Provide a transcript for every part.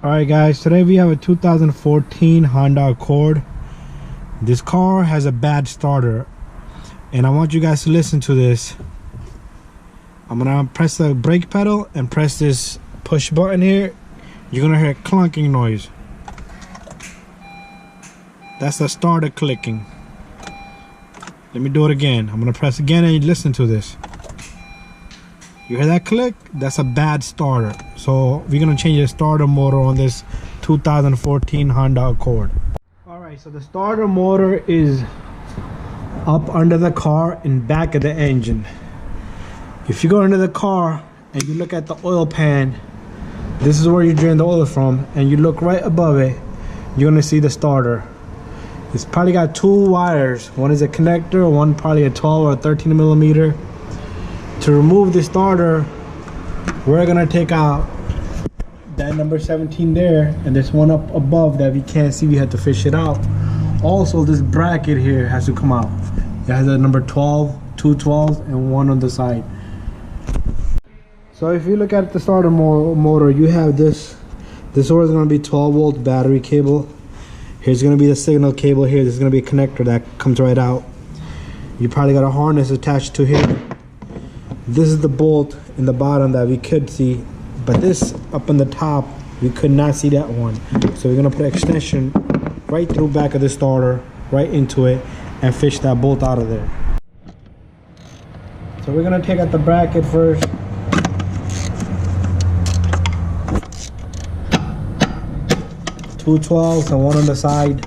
Alright guys, today we have a 2014 Honda Accord. This car has a bad starter and I want you guys to listen to this. I'm gonna press the brake pedal and press this push button here. You're gonna hear a clunking noise. That's the starter clicking. Let me do it again. I'm gonna press again and you listen to this. You hear that click? That's a bad starter. So we're gonna change the starter motor on this 2014 Honda Accord. Alright, so the starter motor is up under the car and back of the engine. If you go under the car and you look at the oil pan, this is where you drain the oil from, and you look right above it, you're gonna see the starter. It's probably got two wires. One is a connector, one probably a 12 or 13 millimeter. To remove the starter, we're gonna take out that number 17 there, and there's one up above that we can't see. We had to fish it out. Also, this bracket here has to come out. It has a number 12, two 12s, and one on the side. So if you look at the starter motor, you have this. This one is gonna be 12 volt battery cable. Here's gonna be the signal cable here. This is gonna be a connector that comes right out. You probably got a harness attached to here. This is the bolt in the bottom that we could see, but this up on the top, we could not see that one. So we're gonna put an extension right through back of the starter, right into it, and fish that bolt out of there. So we're gonna take out the bracket first. Two 12s and one on the side.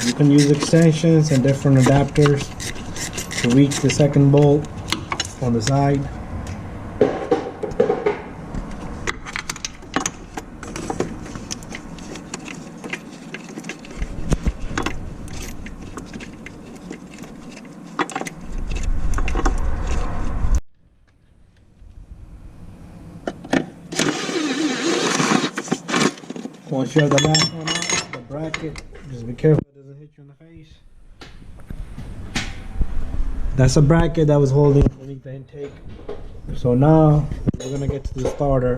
You can use extensions and different adapters to reach the second bolt on the side. Once you have the last one out, the bracket, just be careful it doesn't hit you in the face. That's a bracket that was holding underneath the intake. So now we're gonna get to the starter.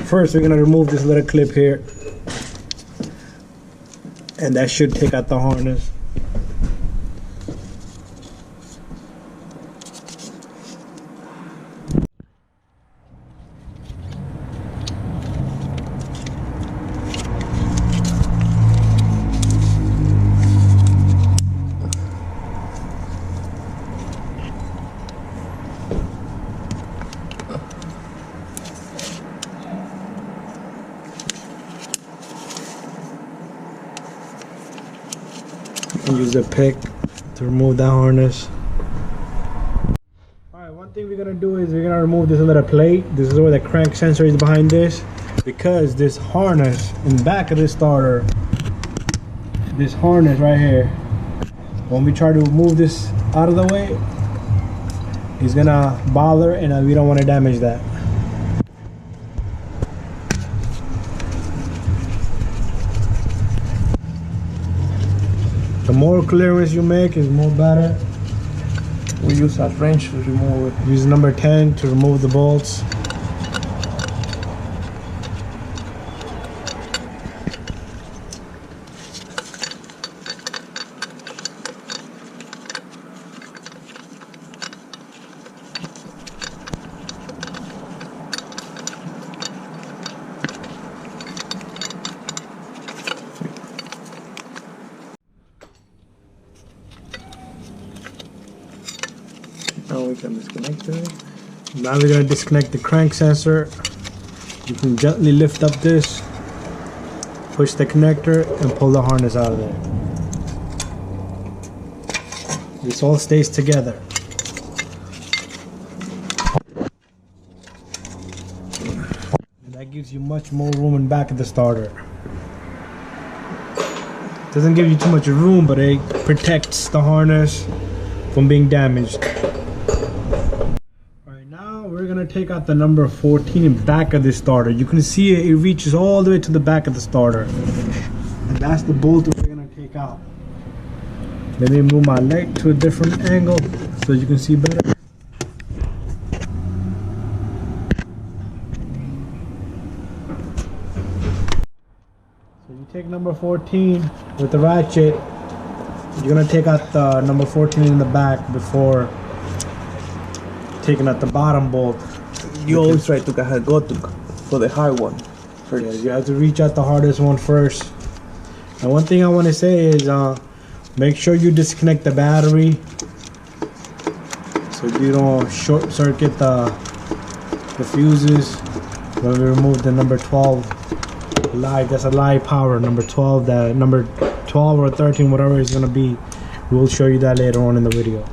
First, we're gonna remove this little clip here, and that should take out the harness. Use the pick to remove that harness. Alright, one thing we're gonna do is we're gonna remove this little plate. This is where the crank sensor is behind this, because this harness in the back of this starter, this harness right here, when we try to move this out of the way, it's gonna bother, and we don't want to damage that. The more clearance you make is more better. We use that wrench to remove it. Use number 10 to remove the bolts. Now we can disconnect it. Now we're going to disconnect the crank sensor. You can gently lift up this, push the connector, and pull the harness out of there. this all stays together. And that gives you much more room in back of the starter. Doesn't give you too much room, but it protects the harness from being damaged. Alright, now we're gonna take out the number 14 in back of this starter. You can see it reaches all the way to the back of the starter. And that's the bolt that we're gonna take out. Let me move my light to a different angle so you can see better. So you take number 14 with the ratchet. You're gonna take out the number 14 in the back before taking out the bottom bolt. You always try to go to for the hard one first. Yeah, you have to reach out the hardest one first. And one thing I want to say is make sure you disconnect the battery so you don't short circuit the fuses when we remove the number 12 live. That's a live power number 12. That number 12 or 13, whatever it's gonna be, we'll show you that later on in the video.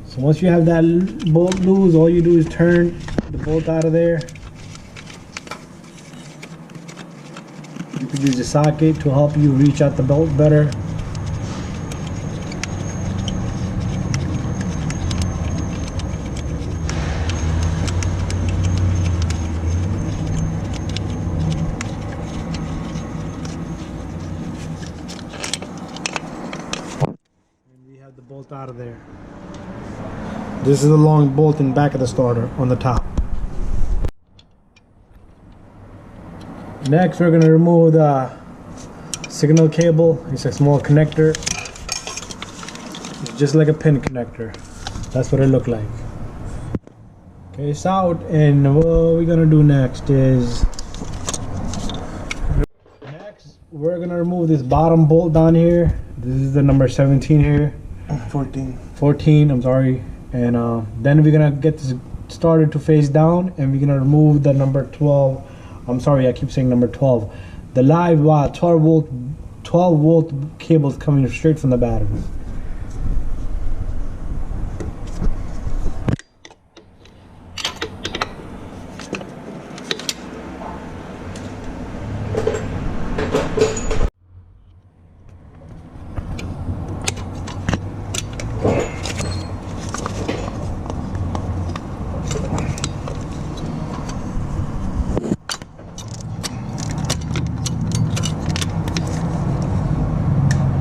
So once you have that bolt loose, all you do is turn the bolt out of there. You could use the socket to help you reach out the bolt better. And we have the bolt out of there. This is the long bolt in back of the starter on the top. Next, we're going to remove the signal cable. It's a small connector. It's just like a pin connector. That's what it looked like. Okay, it's out, and what we're going to do next is we're going to remove this bottom bolt down here. This is the number 17 here. 14, I'm sorry. And then we're gonna get this started to face down, and we're gonna remove the number 12. I'm sorry, I keep saying number 12. The live 12 volt cables coming straight from the battery.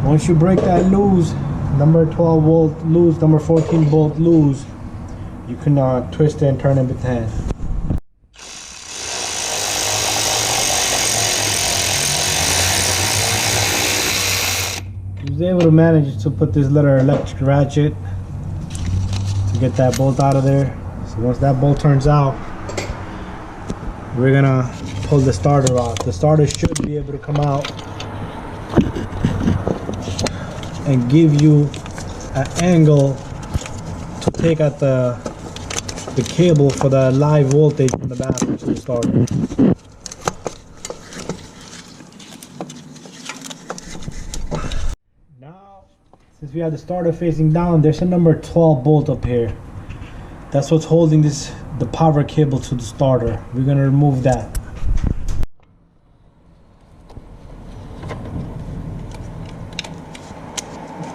Once you break that loose, number 12 volt loose, number 14 bolt loose, you can twist it and turn it with the hand. I was able to manage to put this little electric ratchet to get that bolt out of there. So once that bolt turns out, we're gonna pull the starter off. The starter should be able to come out and give you an angle to take out the cable for the live voltage from the battery to the starter. Now, since we have the starter facing down, there's a number 12 bolt up here. That's what's holding the power cable to the starter. We're gonna remove that.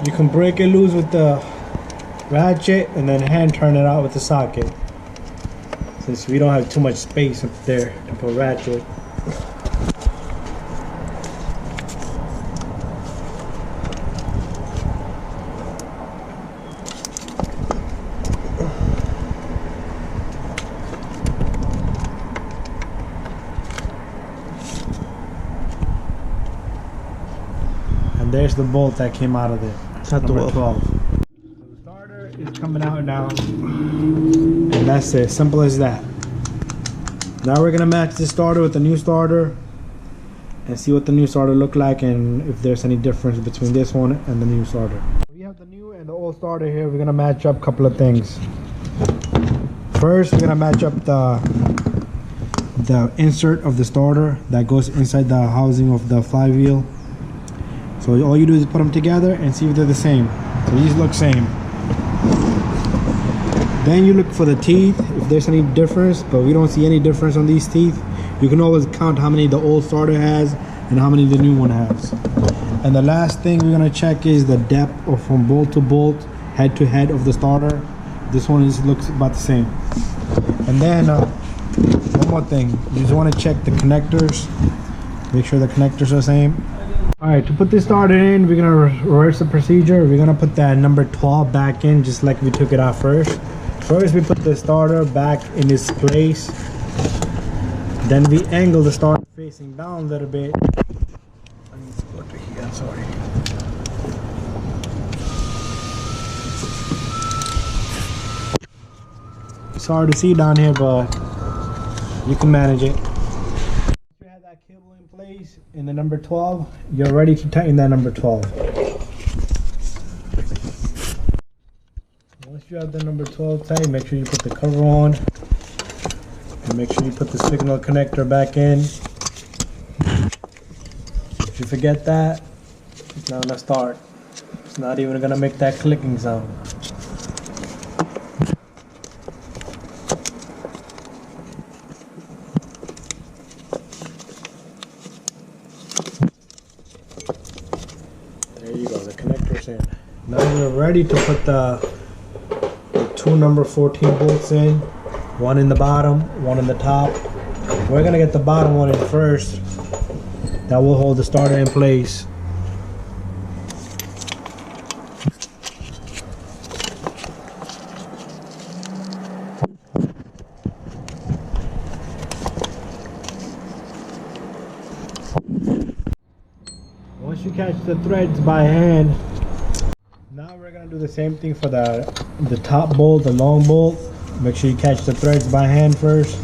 You can break it loose with the ratchet and then hand turn it out with the socket, since we don't have too much space up there to put ratchet. And there's the bolt that came out of it. Number 12. So the starter is coming out now, and that's it. Simple as that. Now we're gonna match this starter with the new starter and see what the new starter look like, and if there's any difference between this one and the new starter. We have the new and the old whole starter here, we're gonna match up a couple of things. First, we're gonna match up the insert of the starter that goes inside the housing of the flywheel. So all you do is put them together and see if they're the same. So these look same. Then you look for the teeth, if there's any difference, but we don't see any difference on these teeth. You can always count how many the old starter has and how many the new one has. And the last thing we're gonna check is the depth of from bolt to bolt, head to head of the starter. This one looks about the same. And then one more thing, you just want to check the connectors, make sure the connectors are the same. All right, to put this starter in, we're gonna reverse the procedure. We're gonna put that number 12 back in just like we took it out first. First we put the starter back in its place, then we angle the starter facing down a little bit. Let me go to here, I'm sorry. It's hard to see down here, but you can manage it. Once you have that cable in place in the number 12, you're ready to tighten that number 12. Once you have the number 12 tight, make sure you put the cover on. And make sure you put the signal connector back in. If you forget that, it's not gonna start. It's not even gonna make that clicking sound. There you go, the connector's in. Now we're ready to put the two number 14 bolts in. One in the bottom, one in the top. We're gonna get the bottom one in first. That will hold the starter in place. Once you catch the threads by hand, now we're gonna do the same thing for the top bolt, the long bolt. Make sure you catch the threads by hand first.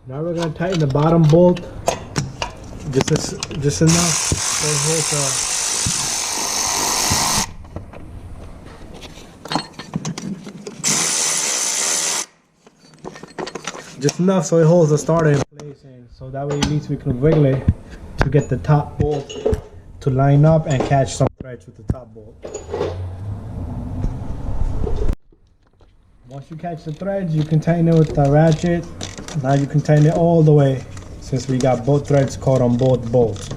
Now we're gonna tighten the bottom bolt just enough so it holds just enough so it holds the starter in place, and so that way at least we can wiggle it to get the top bolt to line up and catch some threads with the top bolt. Once you catch the threads, you can tighten it with the ratchet. Now you can tighten it all the way since we got both threads caught on both bolts.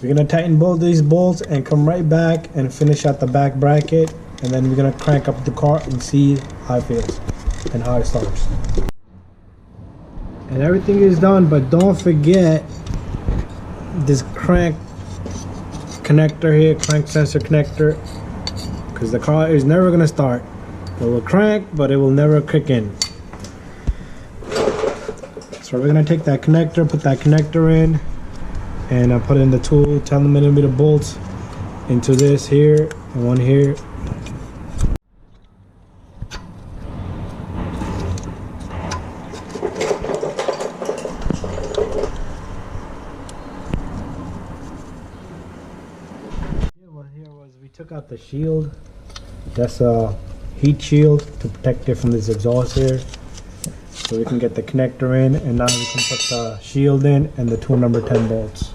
We're gonna tighten both these bolts and come right back and finish out the back bracket, and then we're gonna crank up the car and see how it feels and how it starts. And everything is done, but don't forget this crank connector here, crank sensor connector, because the car is never gonna start. It will crank, but it will never kick in. So we're gonna take that connector, put that connector in, and I put in the 2 10mm bolts into this here and one here. We took out the shield. That's a heat shield to protect it from this exhaust here. So we can get the connector in, and now we can put the shield in and the 2 number 10 bolts.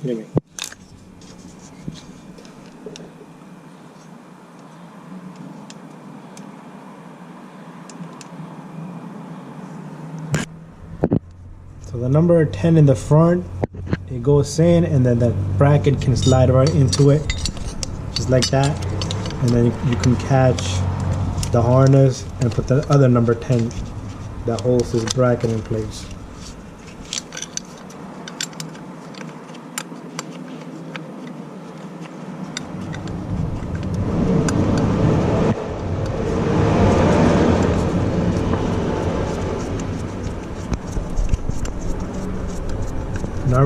Give me. So the number 10 in the front, it goes in, and then the bracket can slide right into it, just like that. And then you can catch the harness and put the other number 10 that holds this bracket in place.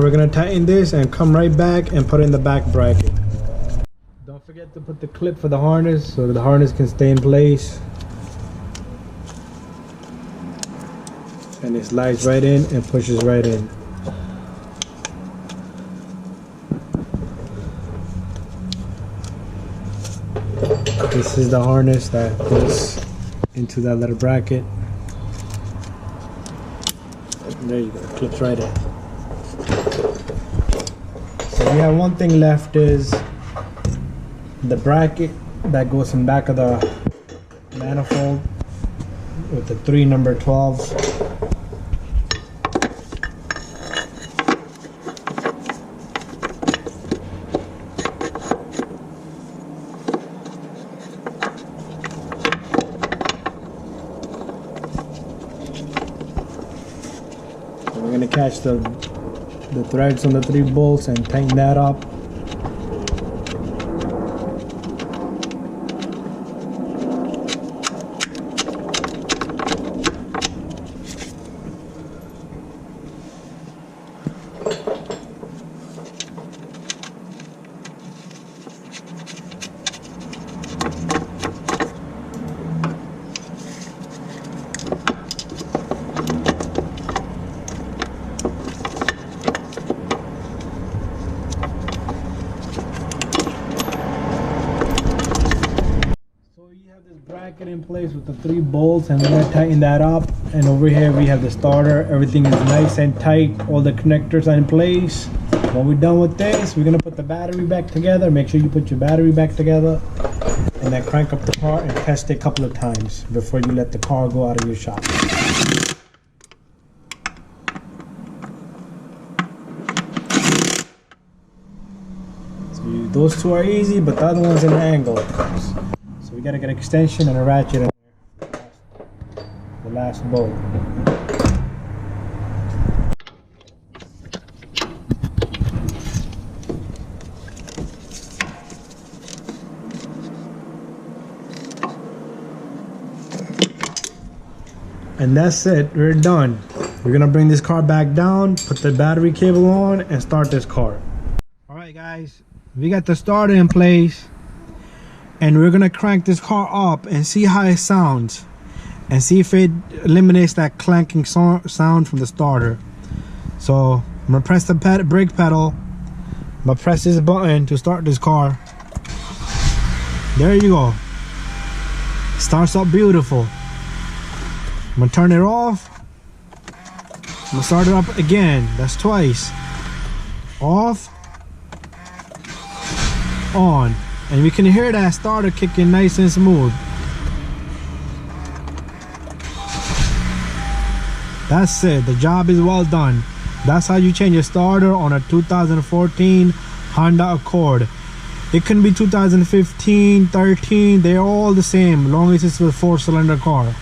we're gonna tighten this and come right back and put in the back bracket. Don't forget to put the clip for the harness so the harness can stay in place. And it slides right in and pushes right in. This is the harness that goes into that little bracket. And there you go, it clips right in. So we have one thing left, is the bracket that goes in back of the manifold with the 3 number 12s. We're going to catch the threads on the 3 bolts and tighten that up. Bracket in place with the 3 bolts, and we're going to tighten that up. And over here we have the starter. Everything is nice and tight, all the connectors are in place. When we're done with this, we're going to put the battery back together. Make sure you put your battery back together, and then crank up the car and test it a couple of times before you let the car go out of your shop. So those 2 are easy, but the other one's an angle. So we gotta get an extension and a ratchet in there. The last bolt. And that's it, we're done. We're gonna bring this car back down, put the battery cable on, and start this car. Alright guys, we got the starter in place. And we're gonna crank this car up and see how it sounds, and see if it eliminates that clanking sound from the starter. So I'm gonna press the brake pedal. I'm gonna press this button to start this car. There you go. Starts up beautiful. I'm gonna turn it off. I'm gonna start it up again. That's twice. Off. On. And we can hear that starter kicking nice and smooth. That's it, the job is well done. That's how you change a starter on a 2014 Honda Accord. It can be 2015, 13, they're all the same, as long as it's a 4-cylinder car.